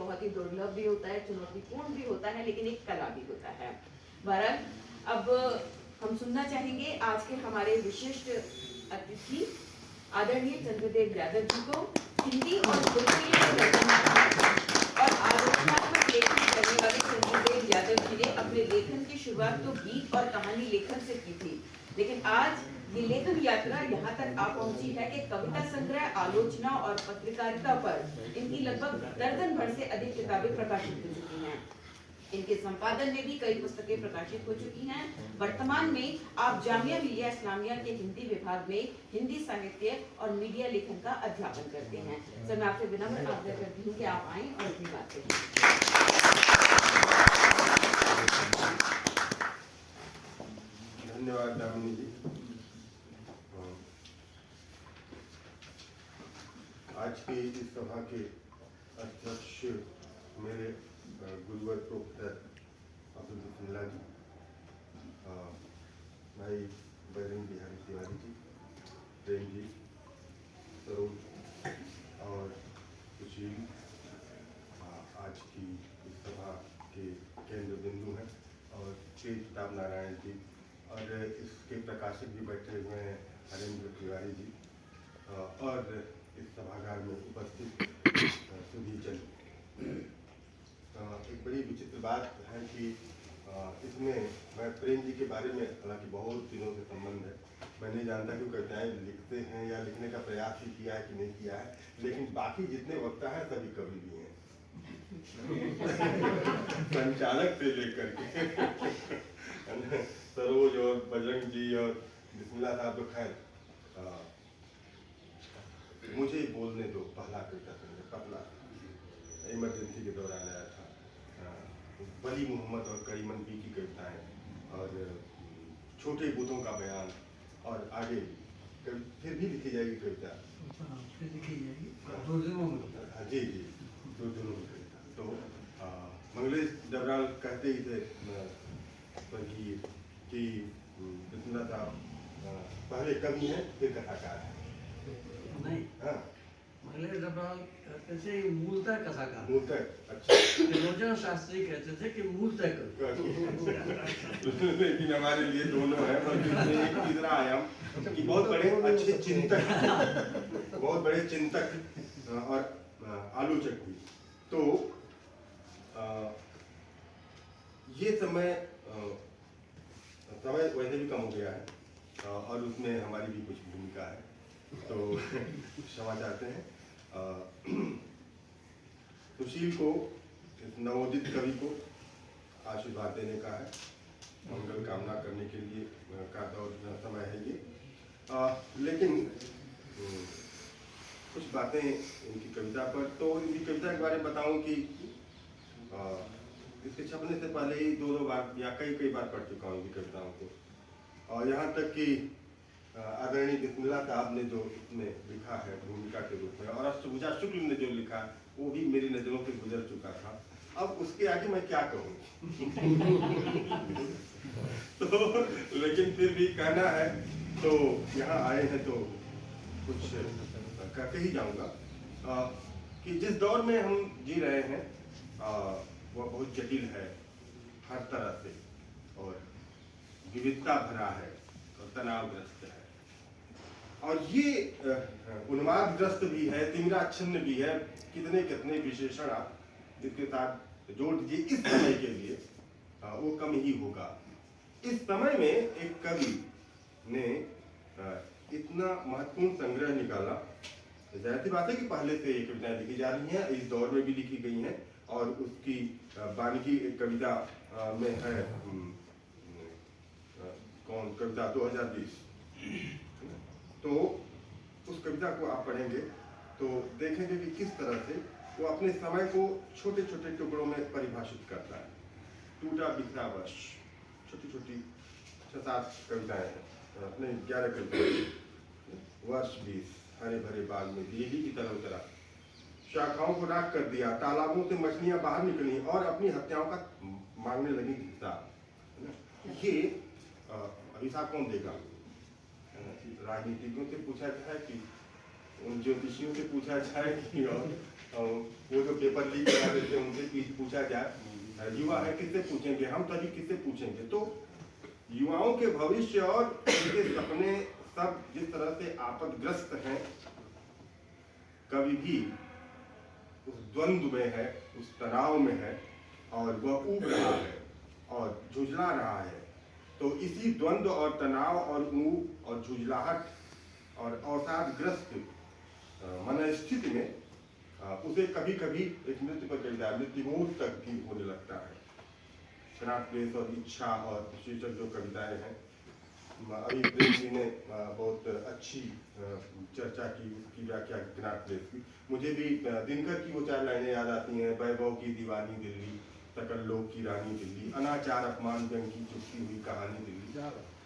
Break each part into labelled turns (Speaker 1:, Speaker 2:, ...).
Speaker 1: बहुत ही दुर्लभ भी होता है, चुनौतीपूर्ण भी होता है, लेकिन एक कला भी होता है। बहरहाल अब हम सुनना चाहेंगे आज के हमारे विशिष्ट अतिथि आदरणीय चंद्रदेव यादव जी को हिंदी और भोजपुरी और आलोचनात्मक लेखन करने वाले चंद्रदेव यादव जी ने अपने लेखन की शुरुआत तो गीत और कहानी लेखन से की थी, लेकिन आज ये लेखन यात्रा यहाँ तक आ पहुंची है कि कविता संग्रह, आलोचना और पत्रकारिता पर इनकी लगभग दर्जन भर से अधिक किताबें प्रकाशित हो चुकी हैं। इनके संपादन में भी कई पुस्तकें प्रकाशित हो चुकी हैं। वर्तमान में आप जामिया मिलिया इस्लामिया के हिंदी विभाग में हिंदी साहित्य और मीडिया लेखन का अध्यापन करते हैं। सर, मैं आपसे विनम्र आग्रह करती हूँ कि आप आएं और अपनी बात करें।
Speaker 2: धन्यवाद दामिनी जी। आज की इस सभा के अध्यक्ष मेरे गुरुवर प्रोफेसर अब्दुल बिस्मिल्लाह जी, भाई बैरंग बिहारी तिवारी जी, प्रेम जी, सरोज और सुशील आज की इस सभा के केंद्र बिंदु हैं, और श्री प्रताप नारायण जी, और इसके प्रकाशक भी बैठे हुए हैं हरेंद्र तिवारी जी, और इस सभागार में उपस्थित सुधी चंद। एक बड़ी विचित्र बात है कि इसमें मैं प्रेम जी के बारे में, हालांकि बहुत दिनों से संबंध है, मैं नहीं जानता कि वो कविताएं लिखते हैं या लिखने का प्रयास ही किया है कि नहीं किया है, लेकिन बाकी जितने वक्ता हैं सभी कवि भी हैं संचालक से लेकर के सरोज और बजरंग जी और बिस्मिल्लाह साहब, तो खैर मुझे बोलने दो। पहला कविता संग्रह पतला इमरजेंसी के दौरान आया था, वली मोहम्मद और करीमन बी की कविताएं, और छोटे बूतों का बयान, और आगे फिर भी लिखी जाएगी कविता, जी जी, दो दिनों में कविता। तो मंगलेश डबराल कहते ही थे कि बिस्मिल्लाह साहब पहले कवि हैं फिर कथाकार हैं।
Speaker 3: नहीं,
Speaker 2: हाँ,
Speaker 3: मंगलेश डबराल कहते थे मूलतः कथाकार,
Speaker 2: मूलतः, अच्छा।
Speaker 3: त्रिलोचन शास्त्री कहते थे कि मूलतः कवि।
Speaker 2: लेकिन हमारे लिए दोनों है, बल्कि एक तीसरा आयाम कि बहुत बड़े अच्छे चिंतक, बहुत बड़े चिंतक और आलोचक भी। तो ये समय वैसे भी कम हो गया है, और उसमें हमारी भी कुछ भूमिका है, तो क्षमा चाहते हैं। सुशील को, इस नवोदित कवि को आशीर्वाद देने का है, मंगल कामना करने के लिए का समय है ये। लेकिन कुछ बातें इनकी कविता पर, तो इनकी कविता के बारे में बताऊं कि इसके छपने से पहले ही दो बार या कई बार पढ़ चुका हूँ इनकी कविताओं को, और यहाँ तक कि आदरणीय बिस्मिल्लाह साहब ने जो इसमें लिखा है भूमिका के रूप में, और सुभुजा शुक्ल ने जो लिखा वो भी मेरी नज़रों से गुजर चुका था। अब उसके आगे मैं क्या कहूँ तो लेकिन फिर भी कहना है, तो यहाँ आए हैं तो कुछ कहते ही जाऊँगा कि जिस दौर में हम जी रहे हैं वह बहुत जटिल है हर तरह से, और विविधता भरा है और तनावग्रस्त है, और ये उन्मादग्रस्त भी है, तिमिराच्छन्न भी है। कितने कितने विशेषण आप जिसके साथ जोड़ दीजिए इस समय के लिए, वो कम ही होगा। इस समय में एक कवि ने इतना महत्वपूर्ण संग्रह निकाला। जाहिर सी बात है कि पहले से ये कविताएं लिखी जा रही हैं, इस दौर में भी लिखी गई हैं, और उसकी वानिकी एक कविता में है, कौन कविता 2020, तो उस कविता को आप पढ़ेंगे तो देखेंगे कि किस तरह से वो अपने समय को छोटे छोटे टुकड़ों में परिभाषित करता है। टूटा बिखरा वर्ष, छोटी छोटी 6-7 कविताएं हैं, नहीं 11 कविताएं। वर्ष 20, हरे भरे बाग में बिजली की तरह उतरा, शाखाओं को राख कर दिया, तालाबों से मछलियां बाहर निकली और अपनी हत्याओं का मांगने लगी हिसाब। ये अभिशाप कौन देगा? राजनीतिज्ञों से पूछा जाए कि उन ज्योतिषियों से पूछा जाए कि और वो जो पेपर लीक करा देते हैं उनसे पूछा जाए, युवा है किससे पूछेंगे, हम सभी किससे पूछेंगे। तो युवाओं के भविष्य और उनके सपने सब जिस तरह से आपदग्रस्त हैं, कभी भी उस द्वंद्व में है, उस तनाव में है और वह ऊब रहा है और झुंझला रहा है। तो इसी द्वंद्व और तनाव और ऊब और झुंझलाहट और अवसादग्रस्त मनस्थिति में उसे कभी कभी एक नृत्य पर कविता मृत्युमोह तक भी होने लगता है। कनॉट प्लेस और इच्छा और शीर्षक जो कविताएं हैं, अभी प्रेम जी ने बहुत अच्छी चर्चा की, उसकी व्याख्या कनॉट प्लेस की। मुझे भी दिनकर की वो 4 लाइनें याद आती हैं, वैभव की दीवानी दिल्ली, सकल लोक की रानी दिल्ली, अनाचार अपमान व्यंग की चुपकी हुई कहानी दिल्ली।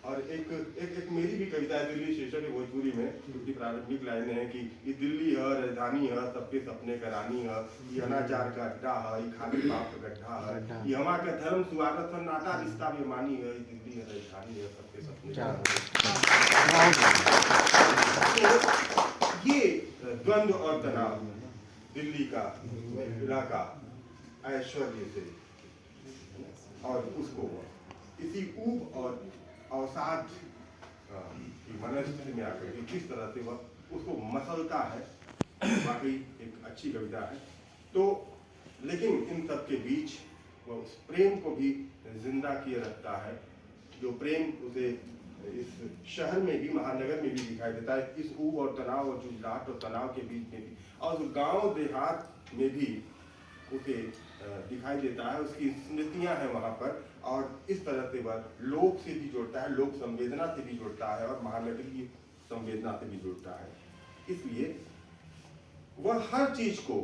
Speaker 2: और एक मेरी भी कविता है दिल्ली शीर्षक है भोजपुरी में, उसकी प्रारंभिक लाइनें हैं कि ये दिल्ली है राजधानी है, सबके सपने का रानी है, ये अनाचार का अड्डा है, ये खाली पाप का गड्ढा है, ये हमारा का धर्म सुवागत है, नाता रिश्ता बेमानी है, ये दिल्ली है राजधानी है, सबके सपने का रानी। ये द्वंद्व और तनाव दिल्ली का इलाका ऐश्वर्य से और उसको इसी ऊब और अवसाद की मनस्थिति में आकर के किस तरह से वह उसको मसलता है, वाकई एक अच्छी कविता है। तो लेकिन इन सब के बीच वह उस प्रेम को भी जिंदा किए रखता है, जो प्रेम उसे इस शहर में भी, महानगर में भी दिखाई देता है, इस ऊब और तनाव और झुंझलाहट और तनाव के बीच में भी, और गांव देहात में भी उसे दिखाई देता है। उसकी स्मृतियां हैं वहां पर, और इस तरह से वह लोक से भी जुड़ता है, लोक संवेदना से भी जुड़ता है और महानगरीय संवेदना से भी जुड़ता है। इसलिए वह हर चीज को,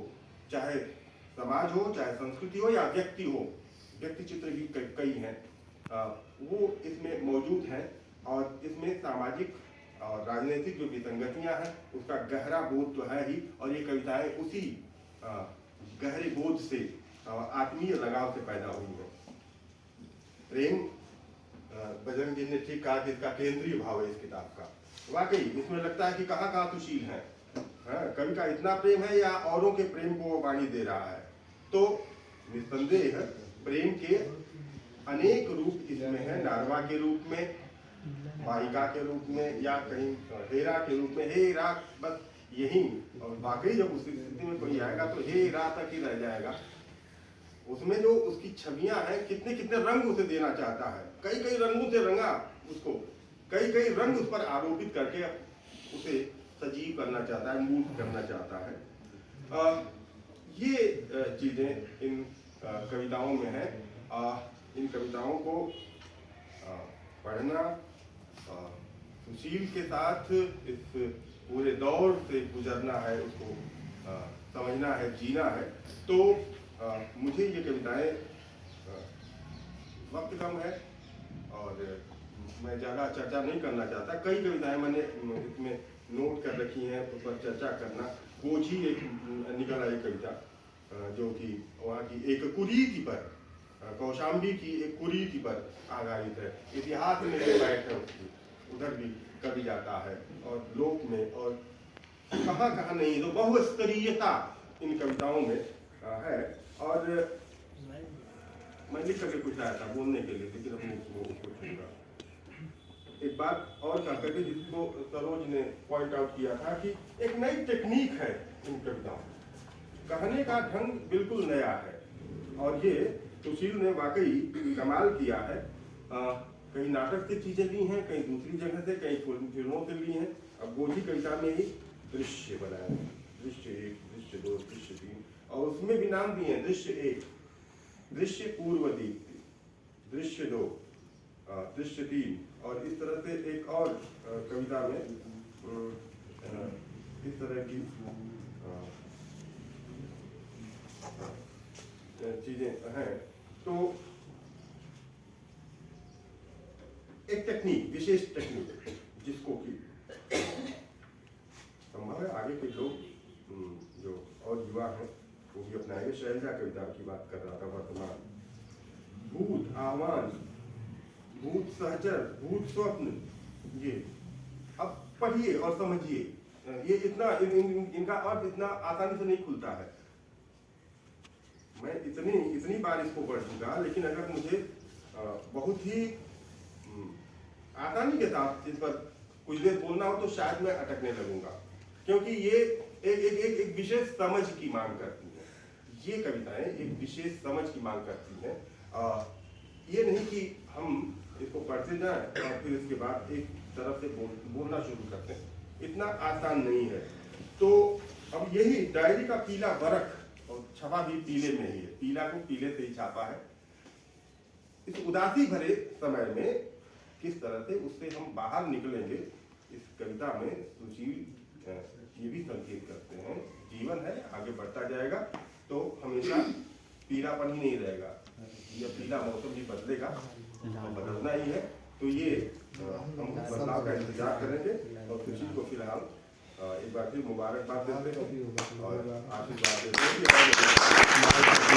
Speaker 2: चाहे समाज हो, चाहे संस्कृति हो या व्यक्ति हो, व्यक्ति चित्र भी कई हैं, वो इसमें मौजूद हैं, और इसमें सामाजिक और राजनीतिक जो विसंगतियां हैं उसका गहरा बोध तो है ही, और ये कविताएं उसी गहरे बोध से, आत्मीय लगाव से पैदा हुई है। प्रेम, बजरंग जी ने ठीक कहा कि इसका केंद्रीय भाव है इस किताब का। वाकई इसमें लगता है कि कहाँ कहाँ सुशील है, कवि का इतना प्रेम है या औरों के प्रेम को वो वाणी दे रहा है। तो निस्संदेह प्रेम के अनेक रूप इसमें है, नारवा के रूप में, वाहिका के रूप में, या कहीं हेरा के रूप में, हे रा, बस यही। और वाकई जब उस स्थिति में कोई आएगा तो हे रा तक ही रह जाएगा। उसमें जो उसकी छवियां हैं, कितने कितने रंग उसे देना चाहता है, कई कई रंगों से रंगा उसको, कई कई रंग उस पर आरोपित करके उसे सजीव करना चाहता है, मूर्त करना चाहता है। ये चीजें इन कविताओं में है। इन कविताओं को पढ़ना, सुशील के साथ इस पूरे दौर से गुजरना है, उसको समझना है, जीना है। तो मुझे ये कविताएं, वक्त कम है और मैं ज़्यादा चर्चा नहीं करना चाहता। कई कविताएं मैंने इसमें नोट कर रखी हैं, उस पर चर्चा करना। बोझी एक निकल आई कविता, जो कि वहाँ की एक कुरीति पर, कौशाम्बी की एक कुरीति पर आधारित है। इतिहास में जो बैठ है उसकी, उधर भी कवि जाता है, और लोक में, और कहाँ कहाँ नहीं, तो बहुस्तरीयता इन कविताओं में है। और मैं लिख करके कुछ आया था बोलने के लिए, लेकिन अपने उसको छूंगा। एक बात और कह करके, जिसको सरोज ने पॉइंट आउट किया था, कि एक नई टेक्निक है इन कविताओं, कहने का ढंग बिल्कुल नया है, और ये सुशील ने वाकई कमाल किया है। कहीं नाटक से चीजें ली हैं, कहीं दूसरी जगह से, कहीं फिल्मों से ली हैं। अब बोझी कविता में ही दृश्य बनाया, दृश्य 1, दृश्य 2, दृश्य 3, और उसमें भी नाम दिए हैं, दृश्य 1 दृश्य पूर्व दीप्ति, दृश्य 2 दृश्य 3, और इस तरह से एक और कविता में इस तरह की चीजें हैं। तो एक टेक्निक, विशेष टेक्निक, जिसको कि संभव है आगे के लोग जो और युवा हैं वो भी अपनाएंगे। शैलजा कविता की बात कर रहा था, वर्तमान, भूत आह्वान, भूत सहचर, भूत स्वप्न, ये अब पढ़िए और समझिए। ये इतना इनका अर्थ इतना आसानी से नहीं खुलता है। मैं इतनी बार इसको पढ़ चुका, लेकिन अगर मुझे बहुत ही आसानी के साथ इस पर कुछ देर बोलना हो तो शायद मैं अटकने लगूंगा, क्योंकि ये एक विशेष समझ की मांग करती है। ये कविताएं एक विशेष समझ की मांग करती हैं। ये नहीं कि हम इसको पढ़ते जाएं और फिर इसके बाद एक तरफ से बोलना शुरू करते हैं, इतना आसान नहीं है। तो अब यही डायरी का पीला बरख, और छपा भी पीले में ही है, पीला को पीले से ही छापा है। इस उदासी भरे समय में किस तरह से उससे हम बाहर निकलेंगे, इस कविता में सुशील ये भी संकेत करते हैं। जीवन है, आगे बढ़ता जाएगा तो हमेशा पीलापन ही नहीं रहेगा, यह पीला मौसम भी बदलेगा, बदलना ही है। तो ये हम बदलाव का इंतजार करेंगे और सुशील को फिलहाल एक बार फिर मुबारकबाद देते हैं और आशीर्वाद देते हैं।